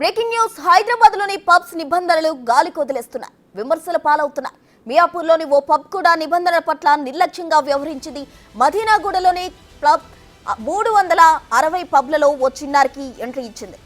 Breaking news Hyderabad లోని pubs నిబంధనలు గాలి కొదిలేస్తున్నాయి. విమర్శల పాలవుతున్నాయి. మియాపూర్లోని ఓ పబ్ కూడా నిబంధనల పట్ల నిర్లక్ష్యంగా వ్యవహరించింది. మదీనాగూడలోని క్లబ్ 360 పబ్లలో ఓ చిన్నారికి ఎంట్రీ ఇచ్చింది.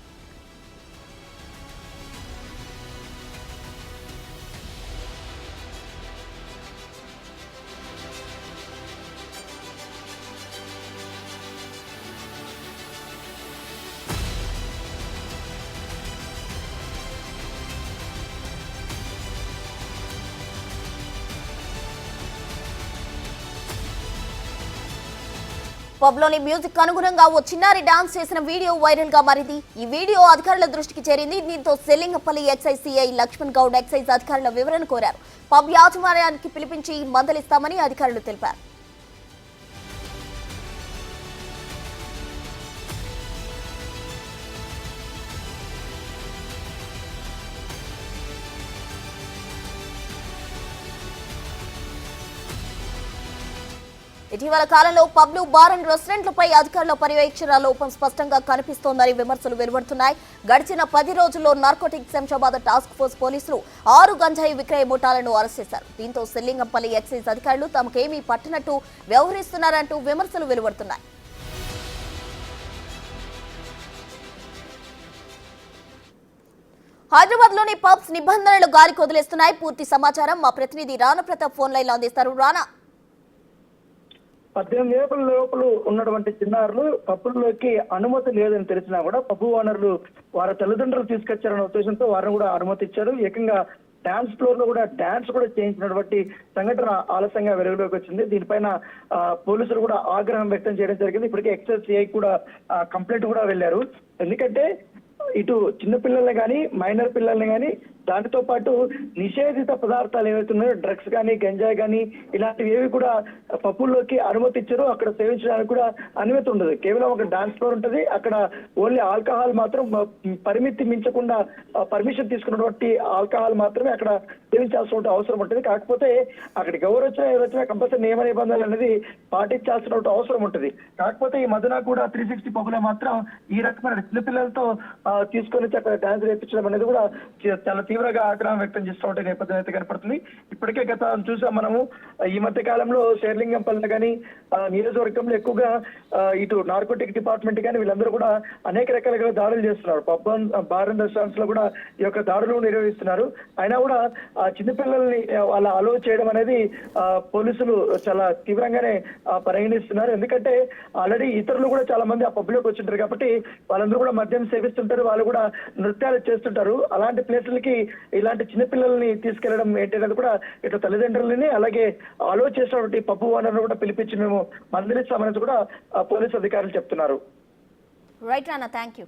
పబ్లోని మ్యూజిక్ అనుగుణంగా ఓ చిన్నారి డాన్స్ చేసిన వీడియో వైరల్ గా మారింది. ఈ వీడియో అధికారుల దృష్టికి చేరింది. దీంతో Sellingapalli excise CI Lakshman Goud excise అధికారుల వివరణ కోరారు. పబ్ యాజమాన్యానికి పిలిపించి మందలిస్తామని అధికారులు తెలిపారు. ఇటీవల కాలంలో పబ్లు, బార్ అండ్ రెస్టారెంట్లపై అధికారుల పర్యవేక్షణ లోపం స్పష్టంగా కనిపిస్తోందని విమర్శలు వెలువడుతున్నాయి. గడిచిన 10 రోజుల్లో నార్కోటిక్స్ శంషాబాద్ టాస్క్ ఫోర్స్ పోలీసులు 6 గంజాయి విక్రయ ముఠాలను అరెస్ట్ చేశారు. దీంతో సెల్లింగంపల్లి ఎక్సైజ్ అధికారులు తమకేమీ పట్టినట్టు వ్యవహరిస్తున్నారంటూ విమర్శలు వెలువడుతున్నాయి. హైదరాబాద్ లోని పబ్స్ నిబంధనలు గాలి కొదిలేస్తున్నాయి. పూర్తి సమాచారం మా ప్రతినిధి రానా ప్రతాప్ ఫోన్ లైన్ లో అందిస్తారు. రానా, 18 ఏళ్ల లోపల ఉన్నటువంటి చిన్నారులు పబ్బుల్లోకి అనుమతి లేదని తెలిసినా కూడా పబ్బు ఓనర్లు వారి తల్లిదండ్రులు తీసుకొచ్చారన్న ఉద్దేశంతో వారిని కూడా అనుమతి ఇచ్చారు. ఏకంగా డాన్స్ ఫ్లోర్ లో కూడా డాన్స్ కూడా చేయించినటువంటి సంఘటన ఆలస్యంగా వెలుగులోకి వచ్చింది. దీనిపైన పోలీసులు కూడా ఆగ్రహం వ్యక్తం చేయడం జరిగింది. ఇప్పటికే ఎక్సైజ్ సిఐ కూడా కంప్లైంట్ కూడా వెళ్లారు. ఎందుకంటే ఇటు చిన్న పిల్లల్ని కానీ మైనర్ పిల్లల్ని కానీ దానితో పాటు నిషేధిత పదార్థాలు ఏవైతే ఉన్నాయో డ్రగ్స్ కానీ గంజాయి కానీ ఇలాంటివి ఏవి కూడా పప్పుల్లోకి అనుమతి ఇచ్చారు. అక్కడ సేవించడానికి కూడా అనుమతి ఉండదు. కేవలం ఒక డాన్స్ ఫ్లోర్ ఉంటుంది. అక్కడ ఓన్లీ ఆల్కహాల్ మాత్రం పరిమితి మించకుండా పర్మిషన్ తీసుకున్నటువంటి ఆల్కహాల్ మాత్రమే అక్కడ సేవించాల్సిన అవసరం ఉంటుంది. కాకపోతే అక్కడికి ఎవరు వచ్చినా కంపల్సరీ నియమ నిబంధనలు అనేది పాటించాల్సిన అవసరం ఉంటుంది. కాకపోతే ఈ మధున కూడా 360 పబ్బులో మాత్రం ఈ రకమైన చిన్నపిల్లలతో తీసుకొని అక్కడ డాన్స్ వేయించడం అనేది కూడా చాలా తీవ్రంగా ఆగ్రహం వ్యక్తం చేస్తూ ఉంటే నేపథ్యం అయితే కనపడుతుంది. ఇప్పటికే గత చూసాం మనము ఈ మధ్య కాలంలో శేర్లింగంపల్లి కానీ నియోజకవర్గంలో ఎక్కువగా ఇటు నార్కోటిక్ డిపార్ట్మెంట్ కానీ వీళ్ళందరూ కూడా అనేక రకాలుగా దాడులు చేస్తున్నారు. పబ్ బార్ అండ్ రెస్టారెంట్స్ లో కూడా ఈ యొక్క దాడులు నిర్వహిస్తున్నారు. అయినా కూడా చిన్నపిల్లల్ని వాళ్ళ అలో చేయడం అనేది పోలీసులు చాలా తీవ్రంగానే పరిగణిస్తున్నారు. ఎందుకంటే ఆల్రెడీ ఇతరులు కూడా చాలా మంది ఆ పబ్లోకి వచ్చింటారు కాబట్టి వాళ్ళందరూ కూడా మద్యం సేవిస్తుంటారు, వాళ్ళు కూడా నృత్యాలు చేస్తుంటారు. అలాంటి ప్లేసులకి ఇలాంటి చిన్నపిల్లల్ని తీసుకెళ్లడం ఏంటనేది కూడా ఇటు తల్లిదండ్రులని అలాగే అలో చేసినటువంటి పబ్బు ఓనర్ను కూడా పిలిపించి మేము మందలిస్తామనేది కూడా పోలీసు అధికారులు చెప్తున్నారు. Right Rana, thank you.